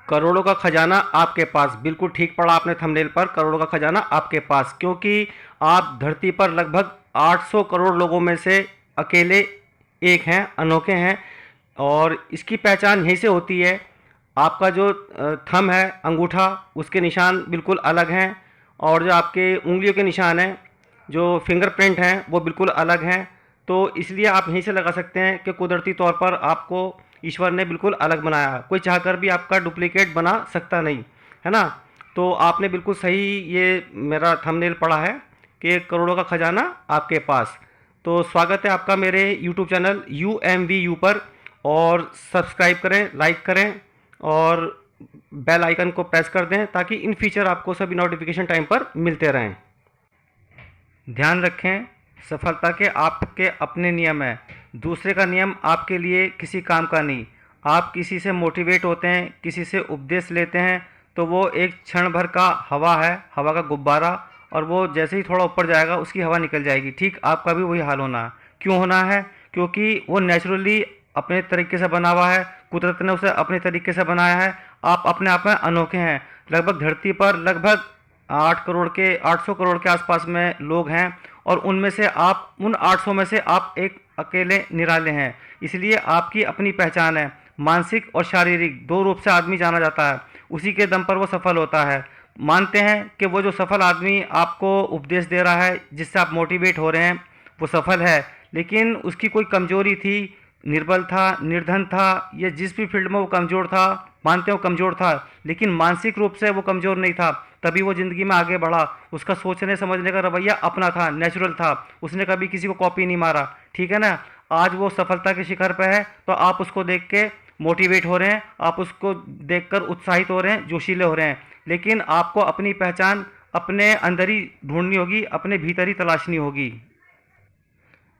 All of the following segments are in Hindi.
करोड़ों का खजाना आपके पास, बिल्कुल ठीक पढ़ा आपने थंबनेल पर। करोड़ों का खजाना आपके पास, क्योंकि आप धरती पर लगभग 800 करोड़ लोगों में से अकेले एक हैं, अनोखे हैं। और इसकी पहचान यहीं से होती है। आपका जो थंब है, अंगूठा, उसके निशान बिल्कुल अलग हैं। और जो आपके उंगलियों के निशान हैं, जो फिंगरप्रिंट हैं, वो बिल्कुल अलग हैं। तो इसलिए आप यहीं से लगा सकते हैं कि कुदरती तौर पर आपको ईश्वर ने बिल्कुल अलग बनाया। कोई चाहकर भी आपका डुप्लीकेट बना सकता नहीं, है ना। तो आपने बिल्कुल सही ये मेरा थंबनेल पढ़ा है कि करोड़ों का खजाना आपके पास। तो स्वागत है आपका मेरे यूट्यूब चैनल UMVU पर। और सब्सक्राइब करें, लाइक करें और बेल आइकन को प्रेस कर दें ताकि इन फ्यूचर आपको सभी नोटिफिकेशन टाइम पर मिलते रहें। ध्यान रखें, सफलता के आपके अपने नियम हैं। दूसरे का नियम आपके लिए किसी काम का नहीं। आप किसी से मोटिवेट होते हैं, किसी से उपदेश लेते हैं, तो वो एक क्षण भर का हवा है, हवा का गुब्बारा। और वो जैसे ही थोड़ा ऊपर जाएगा उसकी हवा निकल जाएगी। ठीक आपका भी वही हाल होना है। क्यों होना है? क्योंकि वो नेचुरली अपने तरीके से बना हुआ है, कुदरत ने उसे अपने तरीके से बनाया है। आप अपने आप में अनोखे हैं। लगभग धरती पर लगभग 800 करोड़ के आसपास में लोग हैं। और उनमें से आप, उन 800 में से आप एक अकेले निराले हैं। इसलिए आपकी अपनी पहचान है। मानसिक और शारीरिक दो रूप से आदमी जाना जाता है। उसी के दम पर वो सफल होता है। मानते हैं कि वो जो सफल आदमी आपको उपदेश दे रहा है, जिससे आप मोटिवेट हो रहे हैं, वो सफल है। लेकिन उसकी कोई कमजोरी थी, निर्बल था, निर्धन था, या जिस भी फील्ड में वो कमज़ोर था, मानते हो कमज़ोर था, लेकिन मानसिक रूप से वो कमज़ोर नहीं था। तभी वो ज़िंदगी में आगे बढ़ा। उसका सोचने समझने का रवैया अपना था, नेचुरल था। उसने कभी किसी को कॉपी नहीं मारा। ठीक है ना। आज वो सफलता के शिखर पे है, तो आप उसको देख के मोटिवेट हो रहे हैं, आप उसको देखकर उत्साहित हो रहे हैं, जोशीले हो रहे हैं। लेकिन आपको अपनी पहचान अपने अंदर ही ढूंढनी होगी, अपने भीतर ही तलाशनी होगी।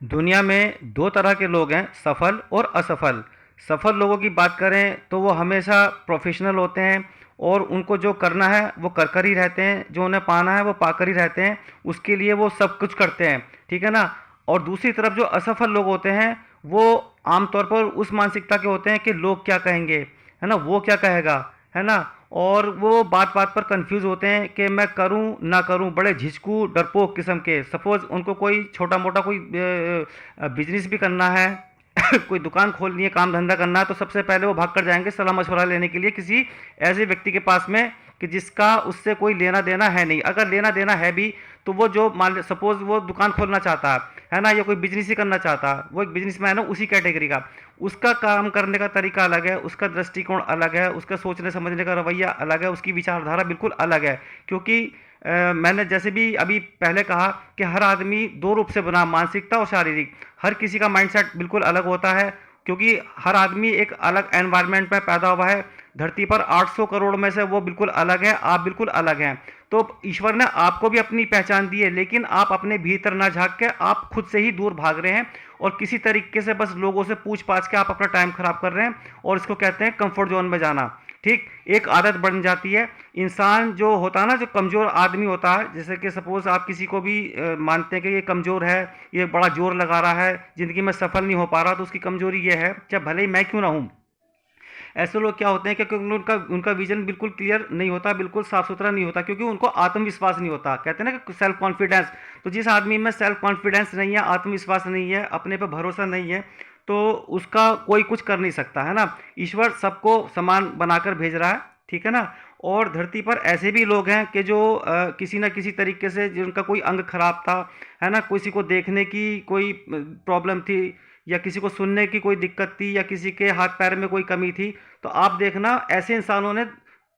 दुनिया में दो तरह के लोग हैं, सफल और असफल। सफल लोगों की बात करें तो वो हमेशा प्रोफेशनल होते हैं और उनको जो करना है वो कर कर ही रहते हैं, जो उन्हें पाना है वो पाकर ही रहते हैं। उसके लिए वो सब कुछ करते हैं। ठीक है ना। और दूसरी तरफ जो असफल लोग होते हैं, वो आमतौर पर उस मानसिकता के होते हैं कि लोग क्या कहेंगे, है ना, वो क्या कहेगा, है ना। और वो बात बात पर कंफ्यूज होते हैं कि मैं करूं ना करूं, बड़े झिझकू डरपोक किस्म के। सपोज उनको कोई छोटा मोटा कोई बिजनेस भी करना है कोई दुकान खोलनी है, काम धंधा करना है, तो सबसे पहले वो भाग कर जाएंगे सलाह मशवरा लेने के लिए किसी ऐसे व्यक्ति के पास में कि जिसका उससे कोई लेना देना है नहीं। अगर लेना देना है भी तो वो जो मान सपोज वो दुकान खोलना चाहता है ना, या कोई बिजनेस ही करना चाहता है, वो एक बिजनेसमैन है उसी कैटेगरी का। उसका काम करने का तरीका अलग है, उसका दृष्टिकोण अलग है, उसका सोचने समझने का रवैया अलग है, उसकी विचारधारा बिल्कुल अलग है। क्योंकि मैंने जैसे भी अभी पहले कहा कि हर आदमी दो रूप से बना, मानसिकता और शारीरिक। हर किसी का माइंडसेट बिल्कुल अलग होता है, क्योंकि हर आदमी एक अलग एनवायरनमेंट में पैदा हुआ है। धरती पर 800 करोड़ में से वो बिल्कुल अलग है, आप बिल्कुल अलग हैं। तो ईश्वर ने आपको भी अपनी पहचान दी है, लेकिन आप अपने भीतर ना झांक के आप खुद से ही दूर भाग रहे हैं और किसी तरीके से बस लोगों से पूछ पाछ के आप अपना टाइम खराब कर रहे हैं। और इसको कहते हैं कंफर्ट जोन में जाना। ठीक, एक आदत बन जाती है। इंसान जो होता है ना, जो कमज़ोर आदमी होता है, जैसे कि सपोज आप किसी को भी मानते हैं कि ये कमज़ोर है, ये बड़ा जोर लगा रहा है, ज़िंदगी में सफल नहीं हो पा रहा, तो उसकी कमज़ोरी ये है, चाहे भले ही मैं क्यों ना हूँ। ऐसे लोग क्या होते हैं कि क्योंकि उनका उनका विजन बिल्कुल क्लियर नहीं होता, बिल्कुल साफ सुथरा नहीं होता, क्योंकि उनको आत्मविश्वास नहीं होता। कहते हैं ना कि सेल्फ कॉन्फिडेंस। तो जिस आदमी में सेल्फ कॉन्फिडेंस नहीं है, आत्मविश्वास नहीं है, अपने पे भरोसा नहीं है, तो उसका कोई कुछ कर नहीं सकता, है ना। ईश्वर सबको समान बनाकर भेज रहा है। ठीक है ना। और धरती पर ऐसे भी लोग हैं कि जो किसी ना किसी तरीके से जिनका कोई अंग खराब था, है ना, किसी को देखने की कोई प्रॉब्लम थी, या किसी को सुनने की कोई दिक्कत थी, या किसी के हाथ पैर में कोई कमी थी। तो आप देखना ऐसे इंसानों ने,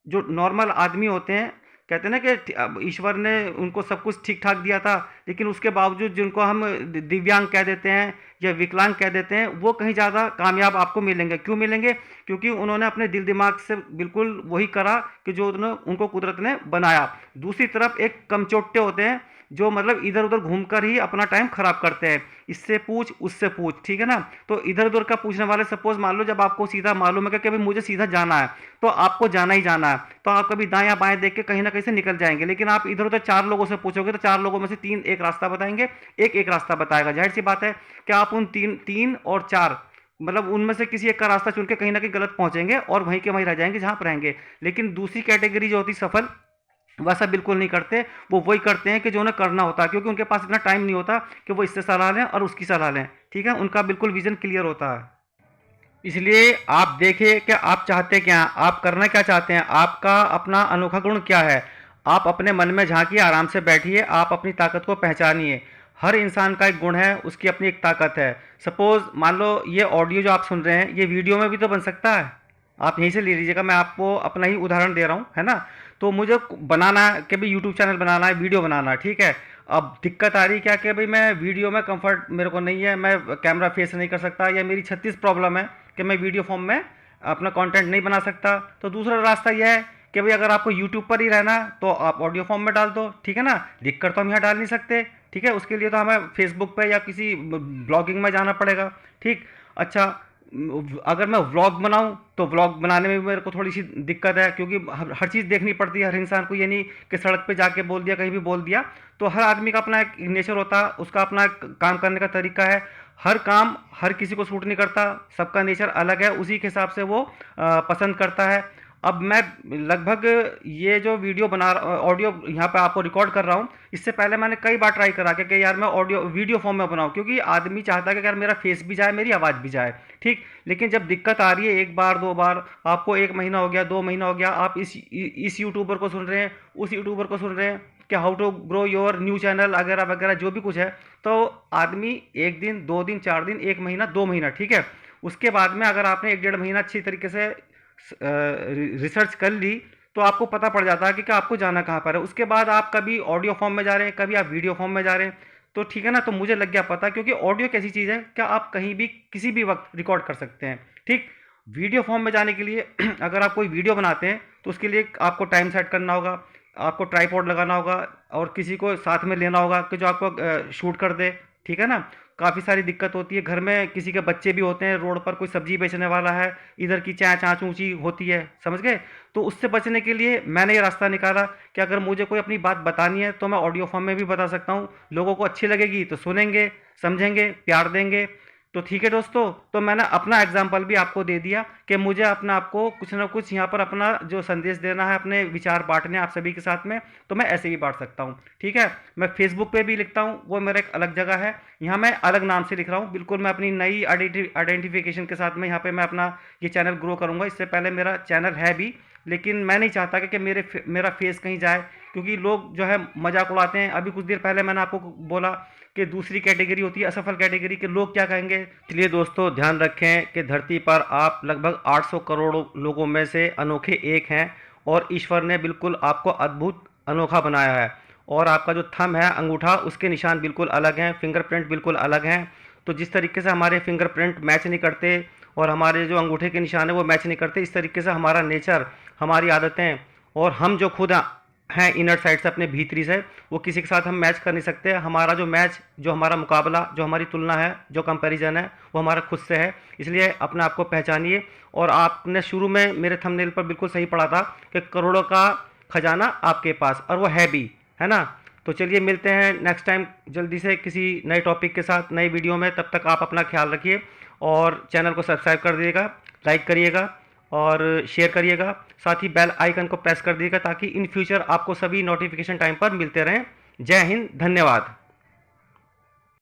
जो नॉर्मल आदमी होते हैं, कहते हैं ना कि अब ईश्वर ने उनको सब कुछ ठीक ठाक दिया था, लेकिन उसके बावजूद जिनको हम दिव्यांग कह देते हैं या विकलांग कह देते हैं, वो कहीं ज़्यादा कामयाब आपको मिलेंगे। क्यों मिलेंगे? क्योंकि उन्होंने अपने दिल दिमाग से बिल्कुल वही करा कि जो उनको कुदरत ने बनाया। दूसरी तरफ एक कमचोट्टे होते हैं, जो मतलब इधर उधर घूमकर ही अपना टाइम खराब करते हैं। इससे पूछ, उससे पूछ। ठीक है ना। तो इधर उधर का पूछने वाले, सपोज मान लो जब आपको सीधा मालूम है कि भाई मुझे सीधा जाना है, तो आपको जाना ही जाना है, तो आप कभी दाएं बाएं देख के कहीं ना कहीं से निकल जाएंगे। लेकिन आप इधर उधर चार लोगों से पूछोगे तो चार लोगों में से तीन एक रास्ता बताएंगे, एक एक रास्ता बताएगा। जाहिर सी बात है कि आप उन तीन तीन और चार मतलब उनमें से किसी एक का रास्ता चुन के कहीं ना कहीं गलत पहुंचेंगे और वहीं के वहीं रह जाएंगे जहां पर रहेंगे। लेकिन दूसरी कैटेगरी जो होती सफल, वैसा बिल्कुल नहीं करते। वो वही करते हैं कि जो उन्हें करना होता है, क्योंकि उनके पास इतना टाइम नहीं होता कि वो इससे सलाह लें और उसकी सलाह लें। ठीक है, उनका बिल्कुल विजन क्लियर होता है। इसलिए आप देखिए कि आप चाहते क्या हैं, आप करना क्या चाहते हैं, आपका अपना अनोखा गुण क्या है। आप अपने मन में झांकिए, आराम से बैठिए, आप अपनी ताकत को पहचानिए। हर इंसान का एक गुण है, उसकी अपनी एक ताकत है। सपोज मान लो ये ऑडियो जो आप सुन रहे हैं, ये वीडियो में भी तो बन सकता है। आप यहीं से ले लीजिएगा, मैं आपको अपना ही उदाहरण दे रहा हूँ, है ना। तो मुझे बनाना है कि भाई यूट्यूब चैनल बनाना है, वीडियो बनाना है, ठीक है। अब दिक्कत आ रही क्या कि भाई मैं वीडियो में कंफर्ट मेरे को नहीं है, मैं कैमरा फेस नहीं कर सकता, या मेरी 36 प्रॉब्लम है कि मैं वीडियो फॉर्म में अपना कंटेंट नहीं बना सकता। तो दूसरा रास्ता यह है कि भाई अगर आपको यूट्यूब पर ही रहना तो आप ऑडियो फॉर्म में डाल दो, ठीक है ना। लिख कर तो हम यहाँ डाल नहीं सकते, ठीक है। उसके लिए तो हमें फेसबुक पे या किसी ब्लॉगिंग में जाना पड़ेगा, ठीक। अच्छा, अगर मैं व्लॉग बनाऊं तो व्लॉग बनाने में भी मेरे को थोड़ी सी दिक्कत है, क्योंकि हर चीज़ देखनी पड़ती है हर इंसान को। ये नहीं कि सड़क पे जाके बोल दिया, कहीं भी बोल दिया। तो हर आदमी का अपना एक नेचर होता है, उसका अपना एक काम करने का तरीका है। हर काम हर किसी को सूट नहीं करता, सबका नेचर अलग है, उसी के हिसाब से वो पसंद करता है। अब मैं लगभग ये जो वीडियो बना ऑडियो यहाँ पे आपको रिकॉर्ड कर रहा हूँ, इससे पहले मैंने कई बार ट्राई करा कि यार मैं ऑडियो वीडियो फॉर्म में बनाऊँ, क्योंकि आदमी चाहता है कि यार मेरा फेस भी जाए, मेरी आवाज़ भी जाए, ठीक। लेकिन जब दिक्कत आ रही है, एक बार दो बार, आपको 1 महीना हो गया, 2 महीना हो गया, आप इस यूट्यूबर को सुन रहे हैं, उस यूट्यूबर को सुन रहे हैं कि how to grow your new channel वगैरह वगैरह जो भी कुछ है, तो आदमी 1 दिन 2 दिन 4 दिन 1 महीना 2 महीना, ठीक है। उसके बाद में अगर आपने 1 डेढ़ महीना अच्छी तरीके से रिसर्च कर ली, तो आपको पता पड़ जाता है कि आपको जाना कहाँ पर है। उसके बाद आप कभी ऑडियो फॉर्म में जा रहे हैं, कभी आप वीडियो फॉर्म में जा रहे हैं, तो ठीक है ना। तो मुझे लग गया पता, क्योंकि ऑडियो कैसी चीज़ है क्या आप कहीं भी किसी भी वक्त रिकॉर्ड कर सकते हैं, ठीक। वीडियो फॉर्म में जाने के लिए अगर आप कोई वीडियो बनाते हैं तो उसके लिए आपको टाइम सेट करना होगा, आपको ट्राईपॉड लगाना होगा और किसी को साथ में लेना होगा कि जो आपको शूट कर दे, ठीक है ना। काफ़ी सारी दिक्कत होती है, घर में किसी के बच्चे भी होते हैं, रोड पर कोई सब्जी बेचने वाला है, इधर की चाँ चाँच ऊँची होती है, समझ गए। तो उससे बचने के लिए मैंने ये रास्ता निकाला कि अगर मुझे कोई अपनी बात बतानी है तो मैं ऑडियो फॉर्म में भी बता सकता हूँ। लोगों को अच्छी लगेगी तो सुनेंगे, समझेंगे, प्यार देंगे। तो ठीक है दोस्तों, तो मैंने अपना एग्जाम्पल भी आपको दे दिया कि मुझे अपना आपको कुछ ना कुछ यहाँ पर अपना जो संदेश देना है, अपने विचार बांटने आप सभी के साथ में, तो मैं ऐसे भी बांट सकता हूँ, ठीक है। मैं फेसबुक पे भी लिखता हूँ, वो मेरा एक अलग जगह है, यहाँ मैं अलग नाम से लिख रहा हूँ, बिल्कुल मैं अपनी नई आइडेंटिफिकेशन के साथ में यहाँ पे मैं अपना ये चैनल ग्रो करूँगा। इससे पहले मेरा चैनल है भी, लेकिन मैं नहीं चाहता कि मेरा फेस कहीं जाए, क्योंकि लोग जो है मजाक उड़ाते हैं। अभी कुछ देर पहले मैंने आपको बोला कि दूसरी कैटेगरी होती है असफल कैटेगरी, के लोग क्या कहेंगे। इसलिए दोस्तों ध्यान रखें कि धरती पर आप लगभग 800 करोड़ लोगों में से अनोखे एक हैं, और ईश्वर ने बिल्कुल आपको अद्भुत अनोखा बनाया है। और आपका जो थंब है, अंगूठा, उसके निशान बिल्कुल अलग हैं, फिंगरप्रिंट बिल्कुल अलग हैं। तो जिस तरीके से हमारे फिंगरप्रिंट मैच नहीं करते और हमारे जो अंगूठे के निशान है वो मैच नहीं करते, इस तरीके से हमारा नेचर, हमारी आदतें और हम जो खुद हैं इनर साइड से, अपने भीतरी से, वो किसी के साथ हम मैच कर नहीं सकते। हमारा जो मैच, जो हमारा मुकाबला, जो हमारी तुलना है, जो कंपैरिजन है, वो हमारा खुद से है। इसलिए अपने आप को पहचानिए। और आपने शुरू में मेरे थंबनेल पर बिल्कुल सही पढ़ा था कि करोड़ों का खजाना आपके पास, और वो है भी, है ना। तो चलिए मिलते हैं नेक्स्ट टाइम जल्दी से किसी नए टॉपिक के साथ, नई वीडियो में। तब तक आप अपना ख्याल रखिए और चैनल को सब्सक्राइब कर दिएगा, लाइक करिएगा और शेयर करिएगा। साथ ही बेल आइकन को प्रेस कर दिएगा ताकि इन फ्यूचर आपको सभी नोटिफिकेशन टाइम पर मिलते रहें। जय हिंद, धन्यवाद।